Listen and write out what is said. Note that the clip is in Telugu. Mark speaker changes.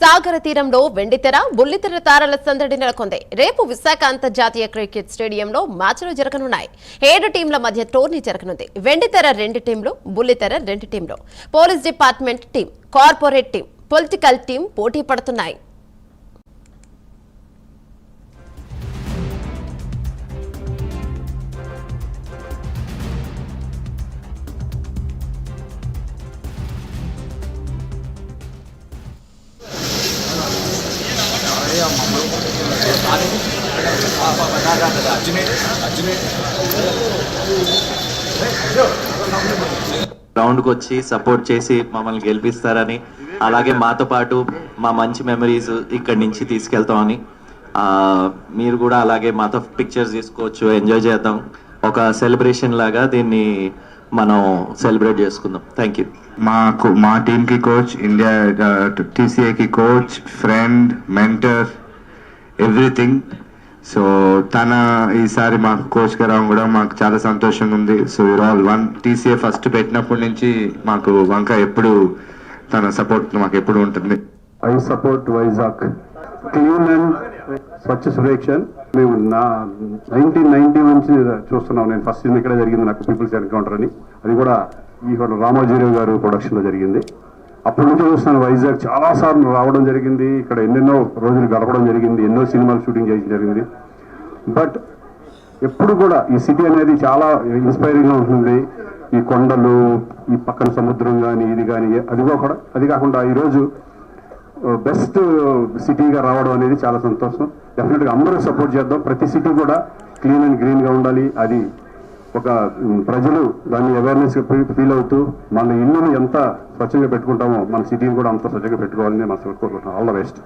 Speaker 1: సాగర తీరంలో వెండితెర బుల్లితెర తారల సందడి నెలకొంది. రేపు విశాఖ అంతర్జాతీయ క్రికెట్ స్టేడియంలో మ్యాచ్లు జరగనున్నాయి. 7 టీంల మధ్య టోర్నీ జరగనుంది. వెండితెర 2 టీంలు, బుల్లితెర 2 టీంలు. Police department team, corporate team, political team పోటీ పడుతున్నాయి.
Speaker 2: గ్రౌండ్కి వచ్చి సపోర్ట్ చేసి మమ్మల్ని గెలిపిస్తారని, అలాగే మాతో పాటు మా మంచి మెమరీస్ ఇక్కడి నుంచి తీసుకెళ్తామని, మీరు కూడా అలాగే మాతో పిక్చర్స్ తీసుకోవచ్చు, ఎంజాయ్ చేద్దాం. ఒక సెలబ్రేషన్ లాగా దీన్ని మనం సెలబ్రేట్ చేసుకుందాం. Thank you.
Speaker 3: మా టీంకి కోచ్, ఇండియా టీసీఏకి coach, friend, mentor, everything. So తన ఈసారి మాకు కోచ్గా రావడం కూడా మాకు చాలా సంతోషంగా ఉంది. So you're all one. TCA first పెట్టినప్పటి నుంచి మాకు వంక ఎప్పుడు తన సపోర్ట్ మాకు ఎప్పుడు ఉంటుంది.
Speaker 4: I support Vizag clean and Swachh Survekshan. మేము 1990 నుంచి చూస్తున్నాం. నేను ఫస్ట్ సీజన్ ఇక్కడే జరిగింది నాకు పీపుల్స్ ఎన్కౌంటర్ అని. అది కూడా ఈ రామోజీరావు గారు ప్రొడక్షన్లో జరిగింది. అప్పటి నుంచి చూస్తున్నాను వైజాగ్ చాలా సార్లు రావడం జరిగింది. ఇక్కడ ఎన్నెన్నో రోజులు గడపడం జరిగింది. ఎన్నో సినిమాలు షూటింగ్ చేయడం జరిగింది. బట్ ఎప్పుడు కూడా ఈ సిటీ అనేది చాలా ఇన్స్పైరింగ్గా ఉంటుంది. ఈ కొండలు, ఈ పక్కన సముద్రం కానీ, ఇది కానీ, అది కాకుండా ఈరోజు బెస్ట్ సిటీగా రావడం అనేది చాలా సంతోషం. డెఫినెట్గా అందరూ సపోర్ట్ చేద్దాం. ప్రతి సిటీ కూడా క్లీన్ అండ్ గ్రీన్గా ఉండాలి. అది ఒక ప్రజలు దాన్ని అవేర్నెస్ ఫీల్ అవుతూ మన ఇల్లును ఎంత స్వచ్ఛంగా పెట్టుకుంటామో మన సిటీని కూడా అంత స్వచ్ఛంగా పెట్టుకోవాలని మనం కోరుకుంటున్నాం. All the best.